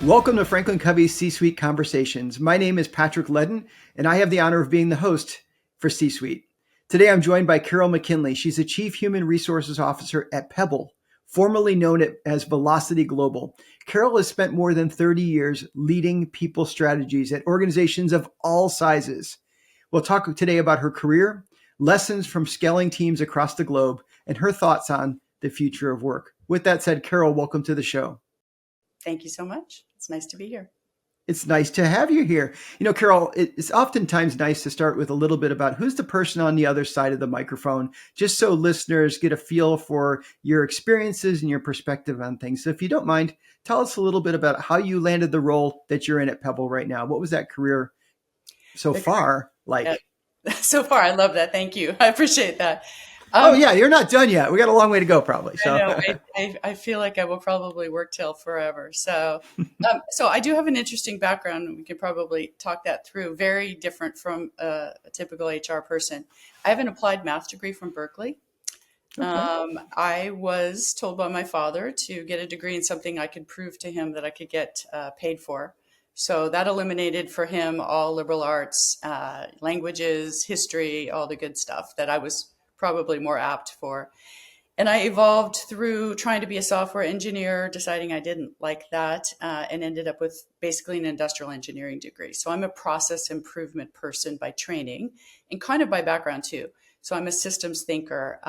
Welcome to FranklinCovey's C-Suite Conversations. My name is Patrick Ledden, and I have the honor of being the host for C-Suite. Today, I'm joined by Carol MacKinlay. She's the Chief Human Resources Officer at Pebl, formerly known as Velocity Global. Carol has spent more than 30 years leading people strategies at organizations of all sizes. We'll talk today about her career, lessons from scaling teams across the globe, and her thoughts on the future of work. With that said, Carol, welcome to the show. Thank you so much. It's nice to be here. It's nice to have you here. You know, Carol, it's oftentimes nice to start with a little bit about who's the person on the other side of the microphone, just so listeners get a feel for your experiences and your perspective on things. So if you don't mind, tell us a little bit about how you landed the role that you're in at Pebl right now. What was that career so far like? So far, I love that. Thank you. I appreciate that. You're not done yet. We got a long way to go, probably. So I know. I feel like I will probably work till forever. So, so I do have an interesting background, and we can probably talk that through. Very different from a typical HR person. I have an applied math degree from Berkeley. Okay. I was told by my father to get a degree in something I could prove to him that I could get paid for. So that eliminated for him all liberal arts, languages, history, all the good stuff that I was probably more apt for. And I evolved through trying to be a software engineer, deciding I didn't like that, and ended up with basically an industrial engineering degree. So I'm a process improvement person by training and kind of by background too. So I'm a systems thinker.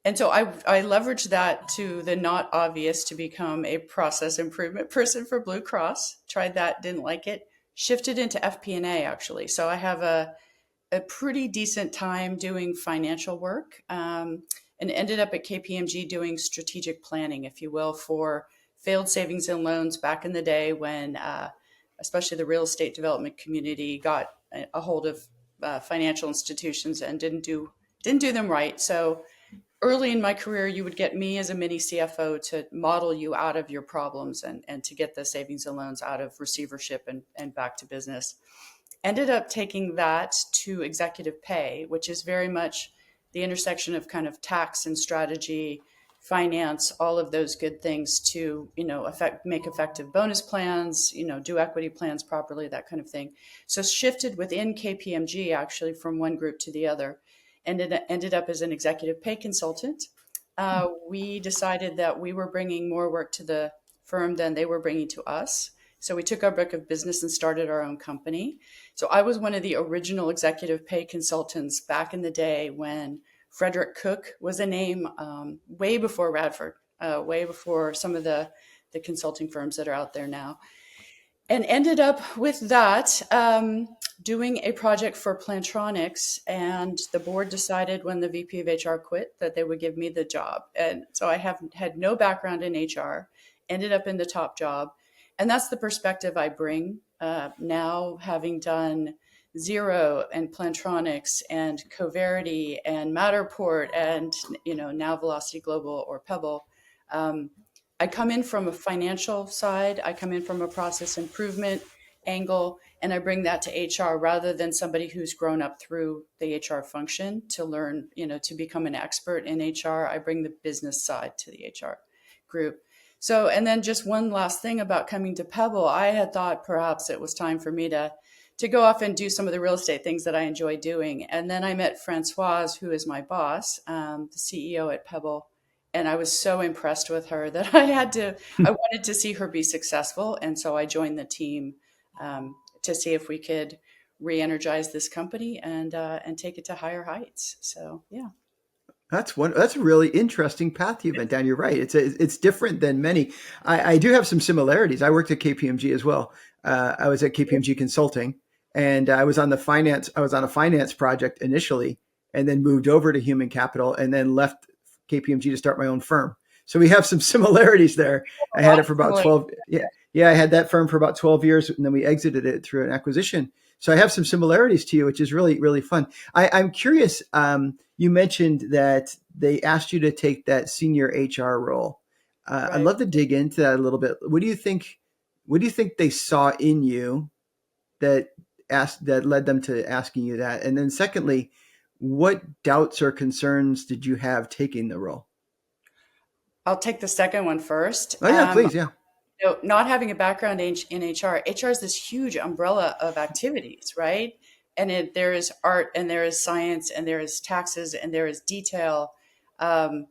And so I leveraged that to the not obvious to become a process improvement person for Blue Cross. Tried that, didn't like it, shifted into FP&A actually. So I have a pretty decent time doing financial work, and ended up at KPMG doing strategic planning, if you will, for failed savings and loans back in the day when especially the real estate development community got a hold of financial institutions and didn't do them right. So early in my career, you would get me as a mini CFO to model you out of your problems and to get the savings and loans out of receivership and back to business. Ended up taking that to executive pay, which is very much the intersection of kind of tax and strategy, finance, all of those good things to, make effective bonus plans, do equity plans properly, that kind of thing. So shifted within KPMG actually from one group to the other, and it ended up as an executive pay consultant. We decided that we were bringing more work to the firm than they were bringing to us. So we took our book of business and started our own company. So I was one of the original executive pay consultants back in the day when Frederick Cook was a name, way before Radford, way before some of the consulting firms that are out there now. And ended up with that, doing a project for Plantronics. And the board decided when the VP of HR quit that they would give me the job. And so I had no background in HR, ended up in the top job. And that's the perspective I bring now, having done Xero and Plantronics and Coverity and Matterport and now Velocity Global or Pebl. I come in from a financial side. I come in from a process improvement angle, and I bring that to HR rather than somebody who's grown up through the HR function to learn, to become an expert in HR. I bring the business side to the HR group. So, and then just one last thing about coming to Pebl, I had thought perhaps it was time for me to go off and do some of the real estate things that I enjoy doing. And then I met Françoise, who is my boss, the CEO at Pebl. And I was so impressed with her that I wanted to see her be successful. And so I joined the team to see if we could re-energize this company and take it to higher heights. So, yeah. That's a really interesting path you've been down. You're right. It's different than many. I do have some similarities. I worked at KPMG as well. I was at KPMG Consulting, and I was on a finance project initially, and then moved over to human capital, and then left KPMG to start my own firm. So we have some similarities there. I had it for about 12. Yeah. I had that firm for about 12 years, and then we exited it through an acquisition. So I have some similarities to you, which is really, really fun. I'm curious. You mentioned that they asked you to take that senior HR role. Right. I'd love to dig into that a little bit. What do you think they saw in you that led them to asking you that? And then secondly, what doubts or concerns did you have taking the role? I'll take the second one first. Oh yeah, please. Yeah. Not having a background in HR is this huge umbrella of activities, right? And there is art and there is science and there is taxes and there is detail. Um,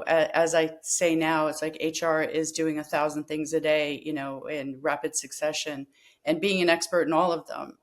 as I say now, it's like HR is doing 1,000 things a day, in rapid succession and being an expert in all of them.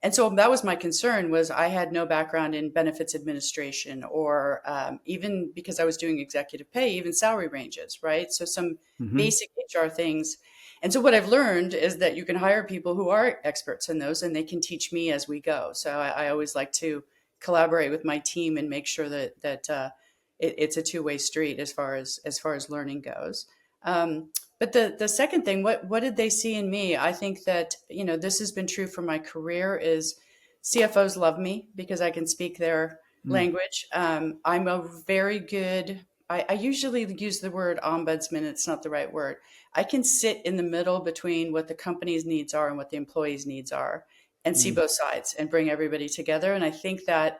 And so that was my concern was I had no background in benefits administration or even because I was doing executive pay, even salary ranges, right? So some Hmm. basic HR things. And so what I've learned is that you can hire people who are experts in those and they can teach me as we go. So I always like to collaborate with my team and make sure that it's a two-way street as far as learning goes. But the second thing, what did they see in me? I think that, this has been true for my career is CFOs love me because I can speak their language. I'm a very good, I usually use the word ombudsman. It's not the right word. I can sit in the middle between what the company's needs are and what the employees' needs are and see Mm. both sides and bring everybody together. And I think that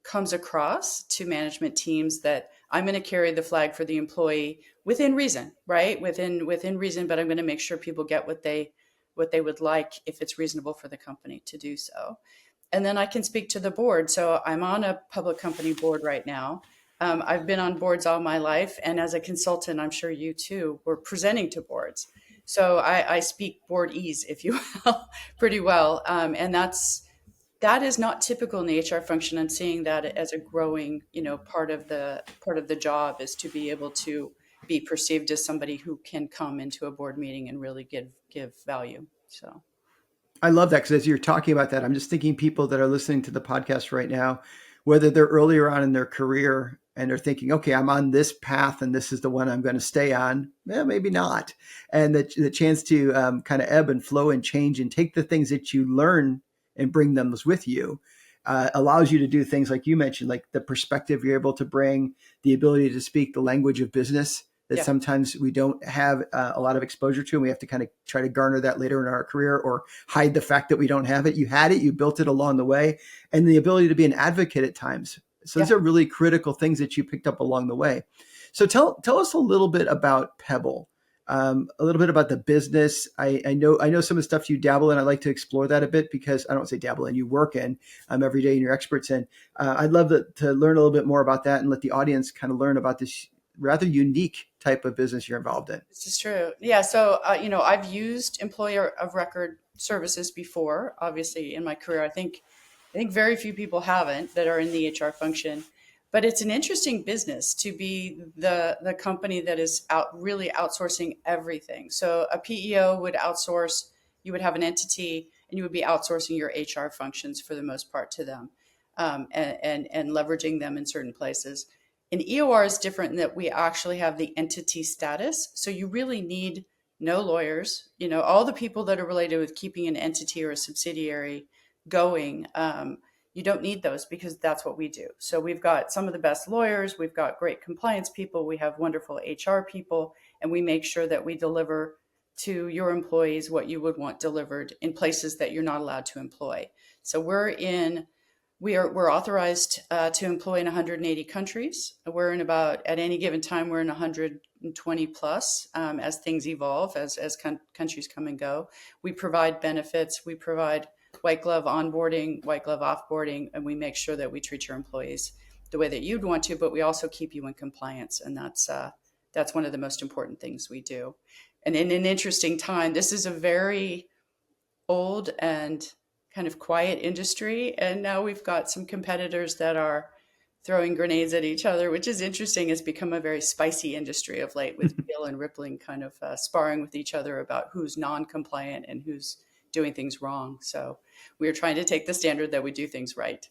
comes across to management teams that I'm going to carry the flag for the employee within reason, right? Within reason, but I'm going to make sure people get what they would like if it's reasonable for the company to do so. And then I can speak to the board. So I'm on a public company board right now. I've been on boards all my life, and as a consultant, I'm sure you too were presenting to boards. So I speak boardese, if you will, pretty well, and that is not typical in the HR function. I'm seeing that as a growing, part of the job is to be able to be perceived as somebody who can come into a board meeting and really give value. So I love that because as you're talking about that, I'm just thinking people that are listening to the podcast right now, whether they're earlier on in their career and they're thinking, okay, I'm on this path and this is the one I'm going to stay on. Yeah, maybe not. And the chance to kind of ebb and flow and change and take the things that you learn and bring them with you allows you to do things like you mentioned, like the perspective you're able to bring, the ability to speak the language of business that yeah, sometimes we don't have a lot of exposure to. And we have to kind of try to garner that later in our career or hide the fact that we don't have it. You had it, you built it along the way, and the ability to be an advocate at times. So these yeah. are really critical things that you picked up along the way. So tell us a little bit about Pebl, a little bit about the business. I know some of the stuff you dabble in. I'd like to explore that a bit because I don't say dabble in, you work in every day and you're experts in. I'd love to learn a little bit more about that and let the audience kind of learn about this rather unique type of business you're involved in. This is true. Yeah. So, I've used employer of record services before, obviously in my career. I think very few people haven't that are in the HR function, but it's an interesting business to be the company that is really outsourcing everything. So a PEO would outsource, you would have an entity and you would be outsourcing your HR functions for the most part to them, and leveraging them in certain places. An EOR is different in that we actually have the entity status. So you really need no lawyers, all the people that are related with keeping an entity or a subsidiary going. You don't need those because that's what we do. So we've got some of the best lawyers, we've got great compliance people, we have wonderful HR people, and we make sure that we deliver to your employees what you would want delivered in places that you're not allowed to employ. So we're authorized to employ in 180 countries. We're in about at any given time we're in 120 plus as things evolve as countries come and go. We provide benefits. We provide white glove onboarding, white glove offboarding, and we make sure that we treat your employees the way that you'd want to. But we also keep you in compliance, and that's one of the most important things we do. And in an interesting time, this is a very old and kind of quiet industry. And now we've got some competitors that are throwing grenades at each other, which is interesting. It's become a very spicy industry of late with Gill and Rippling kind of sparring with each other about who's non compliant and who's doing things wrong. So we're trying to take the standard that we do things right.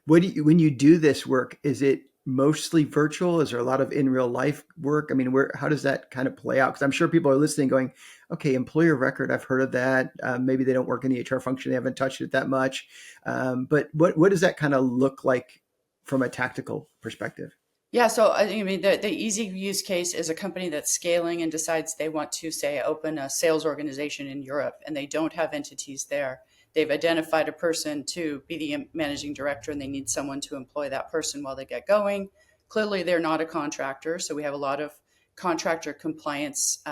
When you do this work, is it mostly virtual? Is there a lot of in real life work? I mean, how does that kind of play out? Because I'm sure people are listening going, okay, employer record, I've heard of that. Maybe they don't work in the HR function. They haven't touched it that much. But what does that kind of look like from a tactical perspective? Yeah, so I mean, the easy use case is a company that's scaling and decides they want to, say, open a sales organization in Europe and they don't have entities there. They've identified a person to be the managing director and they need someone to employ that person while they get going. Clearly, they're not a contractor, so we have a lot of contractor compliance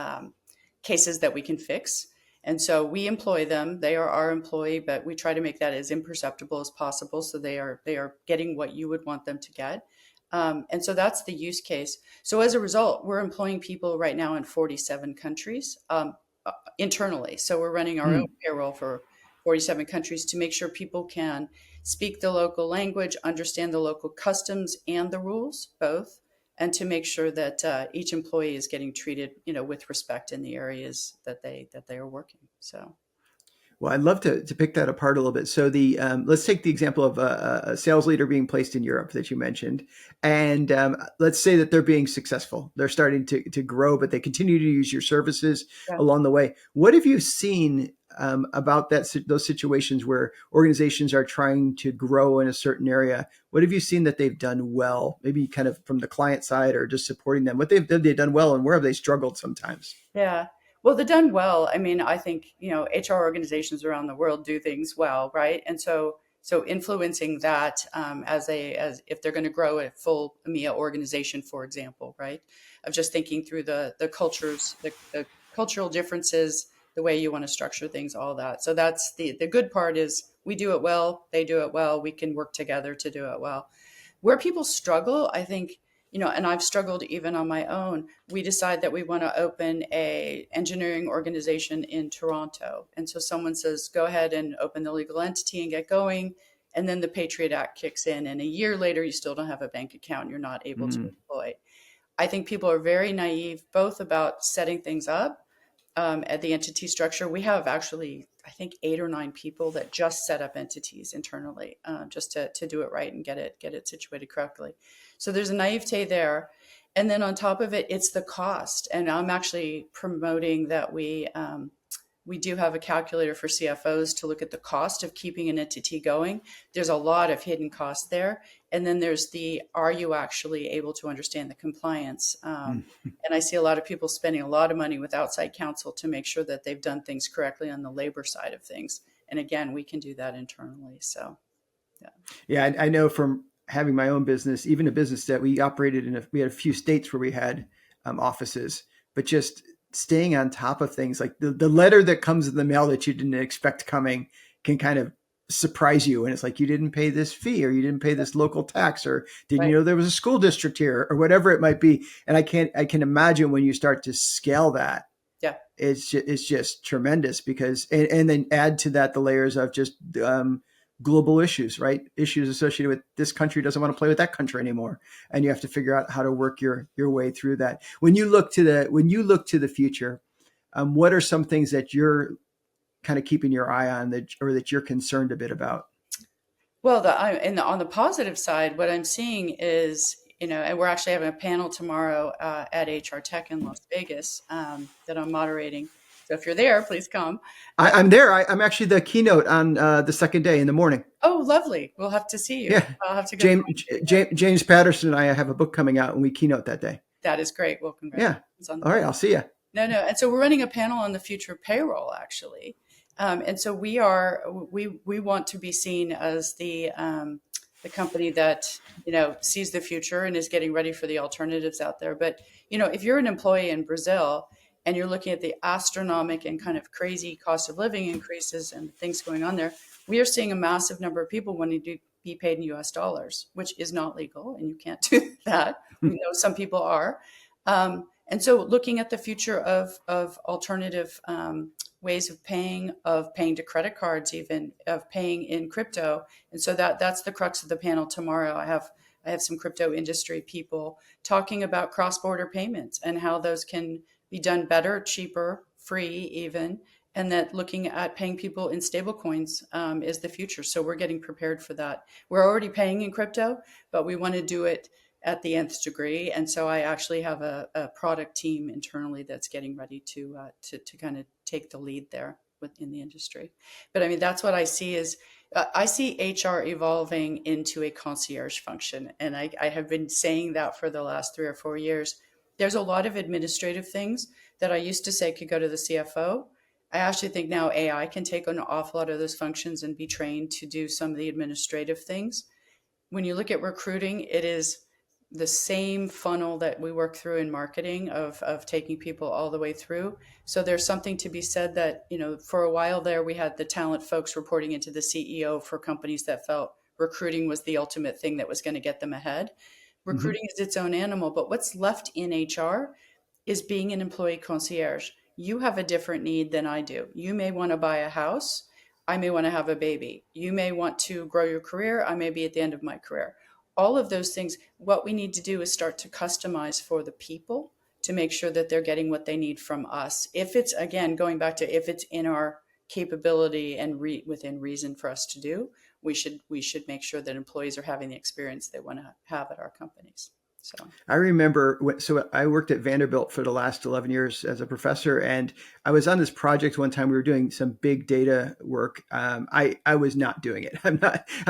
cases that we can fix. And so we employ them. They are our employee, but we try to make that as imperceptible as possible, so they are getting what you would want them to get. And so that's the use case. So as a result, we're employing people right now in 47 countries internally. So we're running our own Mm. payroll for 47 countries to make sure people can speak the local language, understand the local customs and the rules, both, and to make sure that each employee is getting treated, with respect in the areas that they are working. So Well, I'd love to pick that apart a little bit. So let's take the example of a sales leader being placed in Europe that you mentioned, and let's say that they're being successful. They're starting to grow, but they continue to use your services yeah, along the way. What have you seen about those situations where organizations are trying to grow in a certain area? What have you seen that they've done well? Maybe kind of from the client side or just supporting them. What they've done well, and where have they struggled sometimes? yeah. Well, they're done well. I mean, I think, HR organizations around the world do things well, right? And so influencing that as if they're going to grow a full EMEA organization, for example, right? Of just thinking through the cultures, the cultural differences, the way you want to structure things, all that. So that's the good part is we do it well, they do it well, we can work together to do it well. Where people struggle, I think, and I've struggled even on my own, we decide that we want to open a engineering organization in Toronto. And so someone says, go ahead and open the legal entity and get going. And then the Patriot Act kicks in. And a year later, you still don't have a bank account. You're not able to Mm. employ. I think people are very naive, both about setting things up at the entity structure. We have actually, I think, 8 or 9 people that just set up entities internally, just to do it right and get it situated correctly. So there's a naivete there. And then on top of it, it's the cost. And I'm actually promoting that we do have a calculator for CFOs to look at the cost of keeping an entity going. There's a lot of hidden costs there. And then there's are you actually able to understand the compliance? Mm. And I see a lot of people spending a lot of money with outside counsel to make sure that they've done things correctly on the labor side of things. And again, we can do that internally. So, yeah. Yeah, I know from having my own business, even a business that we operated in, we had a few states where we had offices, but just staying on top of things like the letter that comes in the mail that you didn't expect coming can kind of surprise you. And it's like, you didn't pay this fee, or you didn't pay this local tax, or didn't you Right. know there was a school district here, or whatever it might be. And I can imagine when you start to scale that, Yeah. it's just tremendous because and then add to that the layers of just global issues, right? Issues associated with this country doesn't want to play with that country anymore, and you have to figure out how to work your way through that. When you look to the future, what are some things that you're kind of keeping your eye on that you're concerned a bit about? Well, on the positive side, what I'm seeing is, and we're actually having a panel tomorrow at HR Tech in Las Vegas that I'm moderating. So if you're there, please come. Uh, I'm there. I'm actually the keynote on the second day in the morning. oh, lovely. We'll have to see you. Yeah, I'll have to go. James Patterson and I have a book coming out, and we keynote that day. That is great. Well, Yeah. congratulations on All that. right. I'll see you. No, no. And so we're running a panel on the future of payroll, actually. And so we want to be seen as the company that, sees the future and is getting ready for the alternatives out there. But, if you're an employee in Brazil and you're looking at the astronomical and kind of crazy cost of living increases and things going on there, we are seeing a massive number of people wanting to be paid in US dollars, which is not legal, and you can't do that. We know some people are. And so looking at the future of alternative ways of paying to credit cards, even of paying in crypto. And so that's the crux of the panel tomorrow. I have some crypto industry people talking about cross-border payments and how those can be done better, cheaper, free even, and that looking at paying people in stable coins is the future. So we're getting prepared for that. We're already paying in crypto, but we want to do it at the nth degree. And so I actually have a product team internally that's getting ready to kind of take the lead there within the industry. But I mean, that's what I see is I see HR evolving into a concierge function. And I have been saying that for the last 3 or 4 years. There's a lot of administrative things that I used to say could go to the CFO. I actually think now AI can take an awful lot of those functions and be trained to do some of the administrative things. When you look at recruiting, it is the same funnel that we work through in marketing of taking people all the way through. So there's something to be said that, for a while there, we had the talent folks reporting into the CEO for companies that felt recruiting was the ultimate thing that was going to get them ahead. Hmm. Recruiting is its own animal, but what's left in HR is being an employee concierge. You have a different need than I do. You may want to buy a house. I may want to have a baby. You may want to grow your career. I may be at the end of my career. All of those things, what we need to do is start to customize for the people to make sure that they're getting what they need from us. If it's, again, going back to if it's in our capability and within reason for us to do, we should make sure that employees are having the experience they want to have at our companies. So I remember so I worked at Vanderbilt for the last 11 years as a professor, and I was on this project one time. We were doing some big data work. I was not doing it. I'm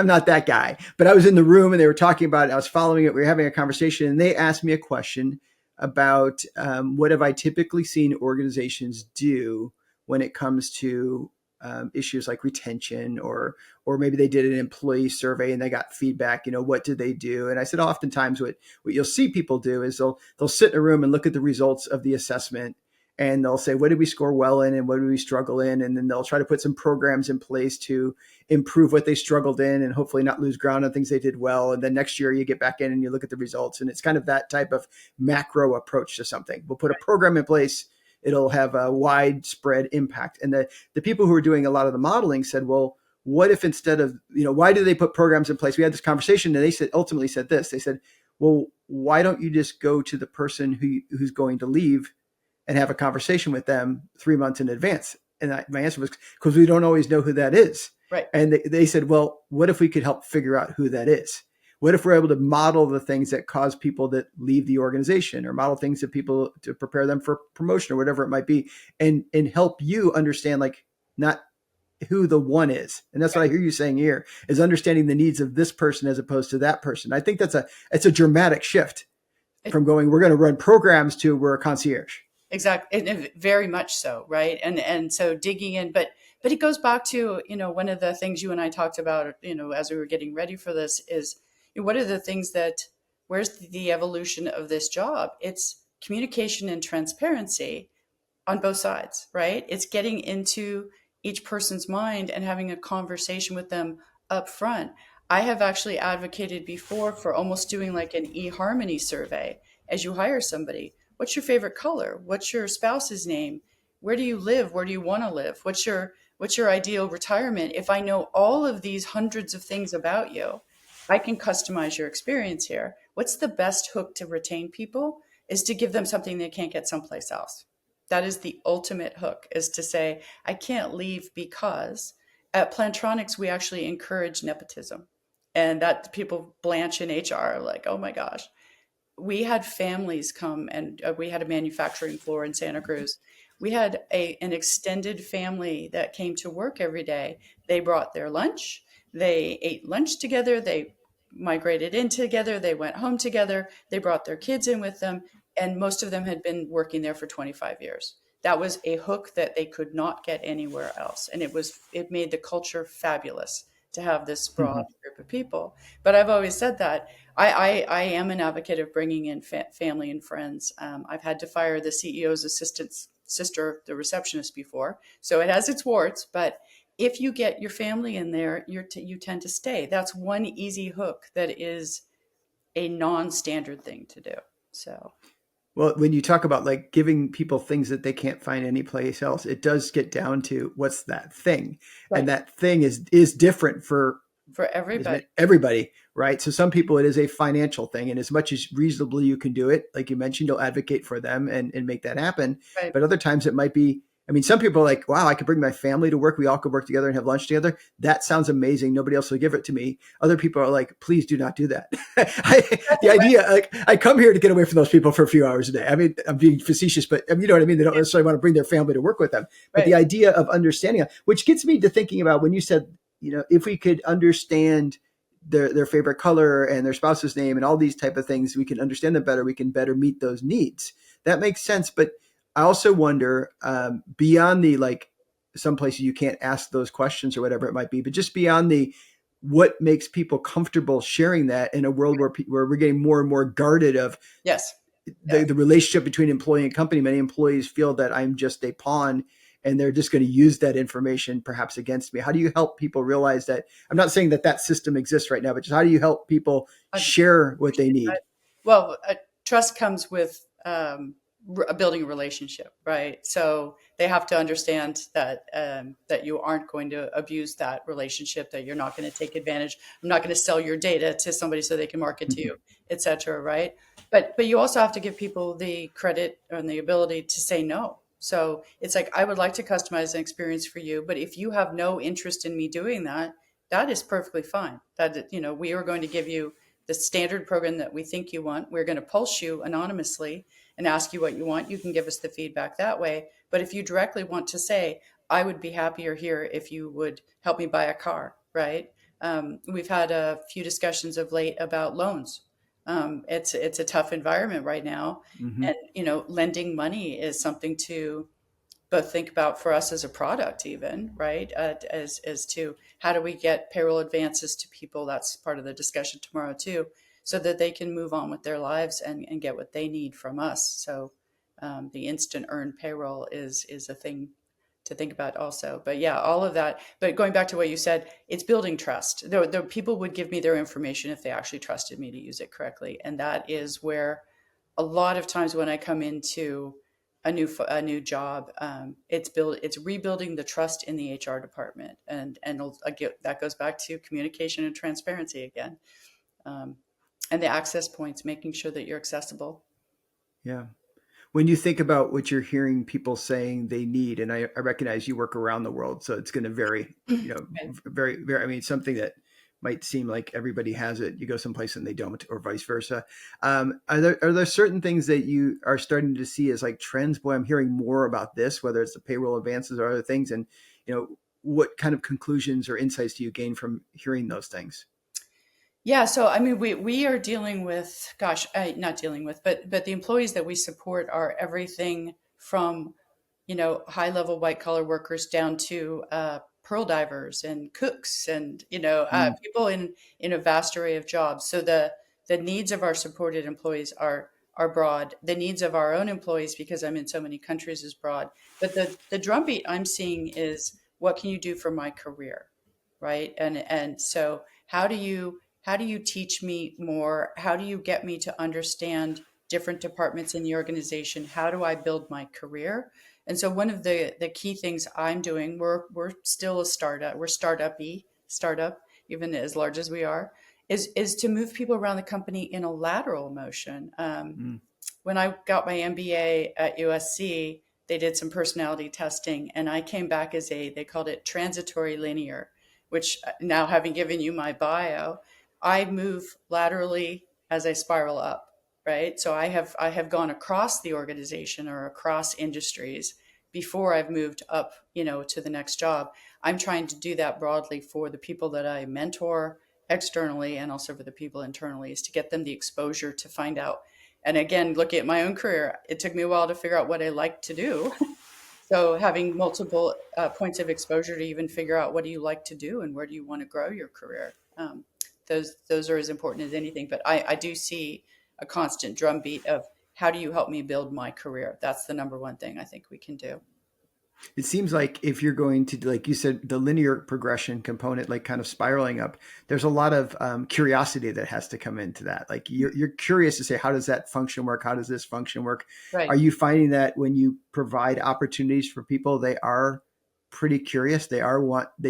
not that guy, but I was in the room and they were talking about it. I was following it. We were having a conversation and they asked me a question about what have I typically seen organizations do when it comes to issues like retention, or maybe they did an employee survey and they got feedback. What did they do? And I said, oftentimes what you'll see people do is they'll sit in a room and look at the results of the assessment, and they'll say, what did we score well in and what did we struggle in? And then they'll try to put some programs in place to improve what they struggled in and hopefully not lose ground on things they did well. And then next year you get back in and you look at the results, and it's kind of that type of macro approach to something. We'll put a program in place. It'll have a widespread impact. And the people who are doing a lot of the modeling said, well, what if instead of, why do they put programs in place? We had this conversation and they ultimately said this. They said, well, why don't you just go to the person who's going to leave and have a conversation with them 3 months in advance? And my answer was, because we don't always know who that is. right. And they said, well, what if we could help figure out who that is? What if we're able to model the things that cause people that leave the organization, or model things that people to prepare them for promotion or whatever it might be, and help you understand, like, not who the one is. And that's what I hear you saying here, is understanding the needs of this person as opposed to that person. I think it's a dramatic shift from going, we're going to run programs, to we're a concierge. Exactly, and very much so, right? And so digging in, but it goes back to, one of the things you and I talked about, as we were getting ready for this, is what are the things that, where's the evolution of this job? It's communication and transparency on both sides, right? It's getting into each person's mind and having a conversation with them up front. I have actually advocated before for almost doing like an eHarmony survey as you hire somebody. What's your favorite color? What's your spouse's name? Where do you live? Where do you want to live? What's your ideal retirement? If I know all of these hundreds of things about you, I can customize your experience here. What's the best hook to retain people is to give them something they can't get someplace else. That is the ultimate hook, is to say, I can't leave because at Plantronics, we actually encourage nepotism. And that people blanch in HR are like, oh my gosh. We had families come, and we had a manufacturing floor in Santa Cruz. We had an extended family that came to work every day. They brought their lunch. They ate lunch together. They migrated in together. They went home together. They brought their kids in with them. And most of them had been working there for 25 years. That was a hook that they could not get anywhere else. And it made the culture fabulous to have this broad group of people. But I've always said that I am an advocate of bringing in family and friends. I've had to fire the CEO's assistant's sister, the receptionist, before. So it has its warts, but if you get your family in there, you tend to stay. That's one easy hook that is a non-standard thing to do. So, Well, when you talk about like giving people things that they can't find anyplace else, it does get down to what's that thing, right, and that thing is different for for everybody. everybody, right? So some people it is a financial thing, and as much as reasonably you can do it, like you mentioned, you'll advocate for them and make that happen. Right. But other times it might be, I mean, some people are like, wow, I could bring my family to work. We all could work together and have lunch together. That sounds amazing. Nobody else will give it to me. Other people are like, please do not do that. The idea, like, I come here to get away from those people for a few hours a day. I mean, I'm being facetious, but you know what I mean? They don't necessarily want to bring their family to work with them. But the idea of understanding, which gets me to thinking about when you said, if we could understand their favorite color and their spouse's name and all these type of things, we can understand them better. We can better meet those needs. That makes sense. But I also wonder, beyond the, like, some places you can't ask those questions or whatever it might be, but just beyond the, what makes people comfortable sharing that in a world where we're getting more and more guarded of Yes. the, Yes. the relationship between employee and company. Many employees feel that I'm just a pawn and they're just going to use that information perhaps against me. How do you help people realize that? I'm not saying that that system exists right now, but just how do you help people I share what they appreciate that. need? Well, trust comes with building a relationship, right? So they have to understand that that you aren't going to abuse that relationship, that you're not going to take advantage. I'm not going to sell your data to somebody so they can market to you, et cetera, right? But you also have to give people the credit and the ability to say no. So it's like, I would like to customize an experience for you, but if you have no interest in me doing that, that is perfectly fine. That, you know, we are going to give you the standard program that we think you want. We're going to pulse you anonymously and ask you what you want. You can give us the feedback that way. But if you directly want to say, I would be happier here if you would help me buy a car, right? We've had a few discussions of late about loans. It's a tough environment right now, Mm-hmm. and you know, lending money is something to both think about for us as a product, even right, as to how do we get payroll advances to people. That's part of the discussion tomorrow too, so that they can move on with their lives and get what they need from us. So the instant earned payroll is a thing to think about also. But yeah, all of that. But going back to what you said, it's building trust. The people would give me their information if they actually trusted me to use it correctly, and that is where a lot of times when I come into a new job, it's rebuilding the trust in the HR department, and again, that goes back to communication and transparency again, um, and the access points, making sure that you're accessible. Yeah. When you think about what you're hearing people saying they need, and I recognize you work around the world, so it's going to vary, Okay. very, very, I mean, something that might seem like everybody has it, you go someplace and they don't, or vice versa. Are there certain things that you are starting to see as like trends? Boy, I'm hearing more about this, whether it's the payroll advances or other things. And, what kind of conclusions or insights do you gain from hearing those things? Yeah, so I mean, we are dealing with, gosh, not dealing with, but the employees that we support are everything from, you know, high level white collar workers down to pearl divers and cooks, and you know, Mm, people in a vast array of jobs. So the needs of our supported employees are broad. The needs of our own employees, because I'm in so many countries, is broad. But the drumbeat I'm seeing is, what can you do for my career, right? And so how do you teach me more? How do you get me to understand different departments in the organization? How do I build my career? And so one of the key things I'm doing, we're still a startup, we're startup, even as large as we are, is to move people around the company in a lateral motion. mm, When I got my MBA at USC, they did some personality testing, and I came back as they called it transitory linear, which now, having given you my bio, I move laterally as I spiral up, right? So I have gone across the organization or across industries before I've moved up, you know, to the next job. I'm trying to do that broadly for the people that I mentor externally, and also for the people internally, is to get them the exposure to find out. And again, looking at my own career, it took me a while to figure out what I like to do. So having multiple points of exposure to even figure out, what do you like to do and where do you want to grow your career. Those are as important as anything. But I do see a constant drumbeat of, how do you help me build my career? That's the number one thing I think we can do. It seems like if you're going to, like you said, the linear progression component, like kind of spiraling up, there's a lot of curiosity that has to come into that. Like you're curious to say, how does that function work? How does this function work? Are Right. you finding that when you provide opportunities for people, they are pretty curious? They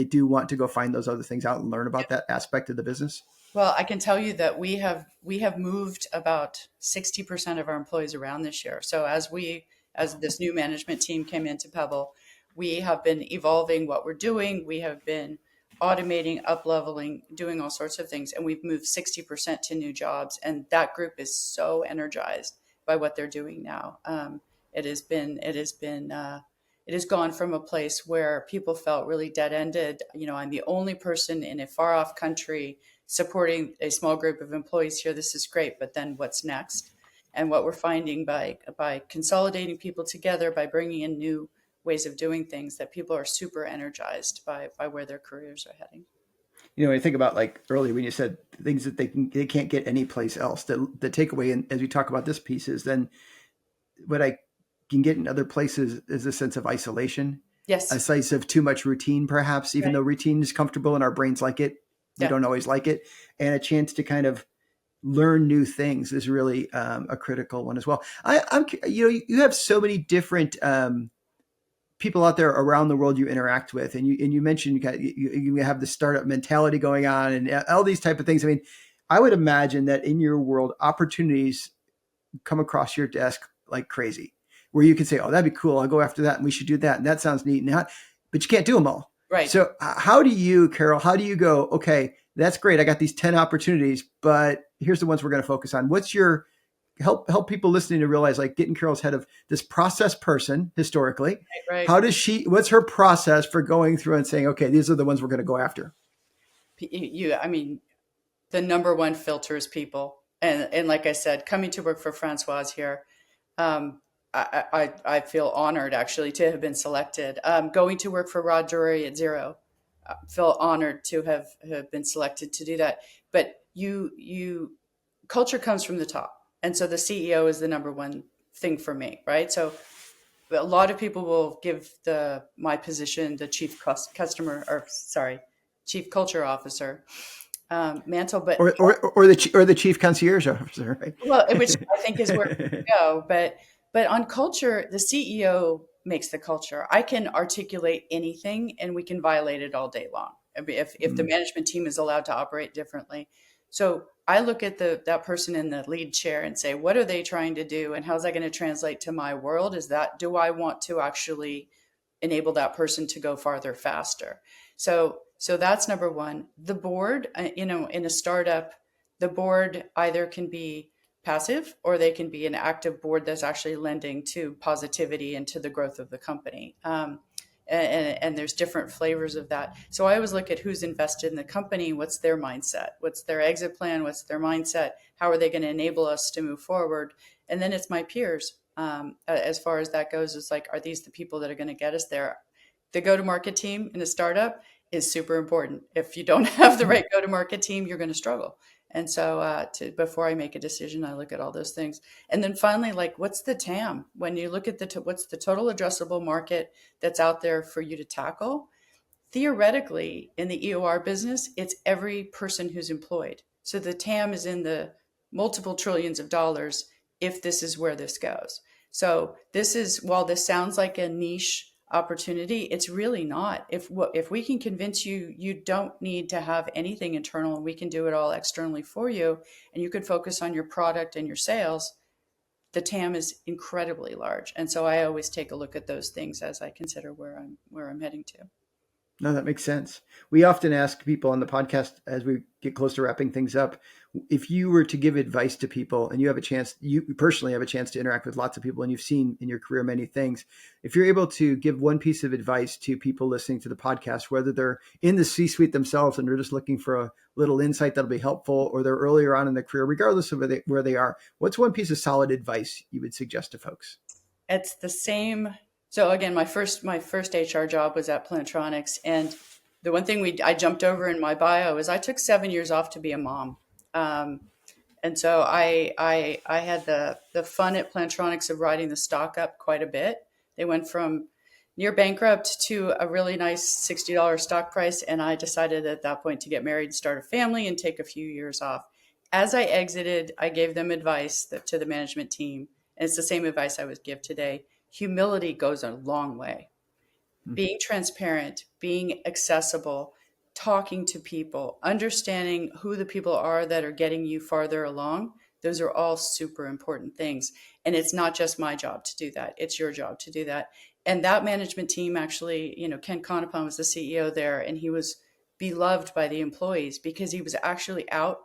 do want to go find those other things out and learn about that aspect of the business? Well, I can tell you that we have moved about 60% of our employees around this year. So as this new management team came into Pebble, we have been evolving what we're doing. We have been automating, up leveling, doing all sorts of things, and we've moved 60% to new jobs. And that group is so energized by what they're doing now. It has gone from a place where people felt really dead ended. You know, I'm the only person in a far off country supporting a small group of employees here. This is great, but then what's next? And what we're finding by consolidating people together, by bringing in new ways of doing things, that people are super energized by where their careers are heading. When you think about like earlier when you said things that they can't get anyplace else, the takeaway, and as we talk about this piece, is then what I can get in other places is a sense of isolation, a Yes. sense of too much routine, perhaps, even though Right. routine is comfortable and our brains like it. We Yeah. don't always like it. And a chance to kind of learn new things is really a critical one as well. You have so many different people out there around the world you interact with, and you mentioned you have the startup mentality going on and all these type of things. I mean, I would imagine that in your world, opportunities come across your desk like crazy, where you can say, "Oh, that'd be cool. I'll go after that, and we should do that, and that sounds neat." And that, but you can't do them all. Right. So, how do you, Carol? How do you go? Okay, that's great. I got these 10 opportunities, but here's the ones we're going to focus on. What's your help people listening to realize, like, getting Carol's head of this process person historically? Right. How does she? What's her process for going through and saying, "Okay, these are the ones we're going to go after"? I mean, the number one filter is people. And like I said, coming to work for Francoise here, um, I feel honored actually to have been selected. Going to work for Rod Drury at Zero, I feel honored to have been selected to do that. But culture comes from the top. And so the CEO is the number one thing for me, right? So a lot of people will give my position, the chief culture officer mantle, but Or the chief concierge officer, right? well, which I think is where we go. But on culture, the CEO makes the culture. I can articulate anything, and we can violate it all day long. I mean, if the Mm. management team is allowed to operate differently, so I look at that person in the lead chair and say, what are they trying to do, and how's that going to translate to my world? Do I want to actually enable that person to go farther faster? So that's number one. The board, in a startup, the board either can be passive or they can be an active board that's actually lending to positivity and to the growth of the company. And there's different flavors of that. So I always look at who's invested in the company, what's their mindset, what's their exit plan, what's their mindset, how are they going to enable us to move forward? And then it's my peers. As far as that goes, it's like, are these the people that are going to get us there? The go-to-market team in a startup is super important. If you don't have the right go-to-market team, you're going to struggle. And so, before I make a decision, I look at all those things. And then finally, like, what's the TAM? When you look at what's the total addressable market that's out there for you to tackle? Theoretically, in the EOR business, it's every person who's employed. So the TAM is in the multiple trillions of dollars if this is where this goes. So while this sounds like a niche opportunity, it's really not. If we can convince you, you don't need to have anything internal, and we can do it all externally for you, and you can focus on your product and your sales, the TAM is incredibly large. And so I always take a look at those things as I consider where I'm heading to. No, that makes sense. We often ask people on the podcast as we get close to wrapping things up, if you were to give advice to people and you have a chance, you personally have a chance to interact with lots of people and you've seen in your career many things. If you're able to give one piece of advice to people listening to the podcast, whether they're in the C-suite themselves and they're just looking for a little insight that'll be helpful, or they're earlier on in their career, regardless of where they are, what's one piece of solid advice you would suggest to folks? It's the same. So again, my first HR job was at Plantronics, and the one thing I jumped over in my bio is I took 7 years off to be a mom. Um, and so I had the fun at Plantronics of riding the stock up quite a bit. They went from near bankrupt to a really nice $60 stock price, and I decided at that point to get married, start a family, and take a few years off. As I exited, I gave them advice to the management team, and it's the same advice I would give today. Humility goes a long way. Being transparent, being accessible, talking to people, understanding who the people are that are getting you farther along. Those are all super important things. And it's not just my job to do that. It's your job to do that. And that management team actually, Ken Conopon was the CEO there, and he was beloved by the employees because he was actually out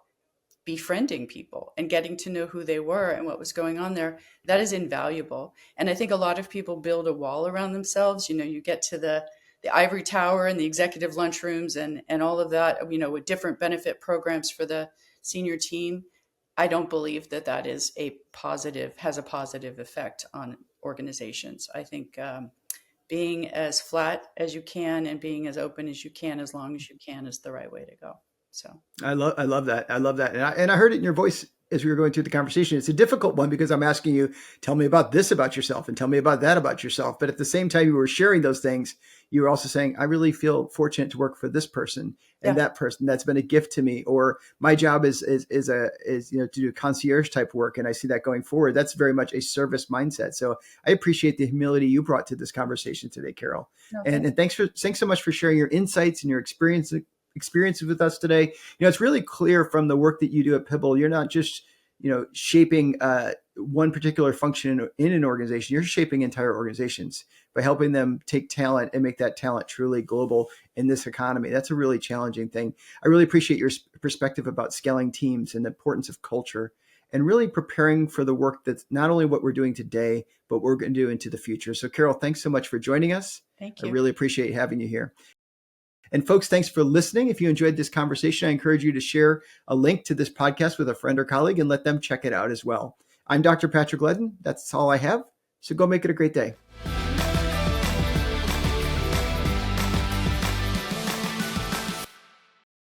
befriending people and getting to know who they were and what was going on there. That is invaluable. And I think a lot of people build a wall around themselves. You get to the ivory tower and the executive lunchrooms and all of that, with different benefit programs for the senior team. I don't believe that has a positive effect on organizations. I think being as flat as you can and being as open as you can, as long as you can, is the right way to go. So I love that. I love that. And I heard it in your voice as we were going through the conversation. It's a difficult one because I'm asking you, tell me about this about yourself and tell me about that about yourself. But at the same time, you were sharing those things. You were also saying, I really feel fortunate to work for this person and yeah, that person. That's been a gift to me. Or my job is to do concierge type work. And I see that going forward. That's very much a service mindset. So I appreciate the humility you brought to this conversation today, Carol. no, And thanks so much for sharing your insights and your experiences with us today. It's really clear from the work that you do at Pebl, you're not just, shaping one particular function in an organization. You're shaping entire organizations by helping them take talent and make that talent truly global in this economy. That's a really challenging thing. I really appreciate your perspective about scaling teams and the importance of culture and really preparing for the work that's not only what we're doing today, but what we're going to do into the future. So Carol, thanks so much for joining us. thank I you. really appreciate having you here. And folks, thanks for listening. If you enjoyed this conversation, I encourage you to share a link to this podcast with a friend or colleague and let them check it out as well. I'm Dr. Patrick Ledden. That's all I have. So go make it a great day.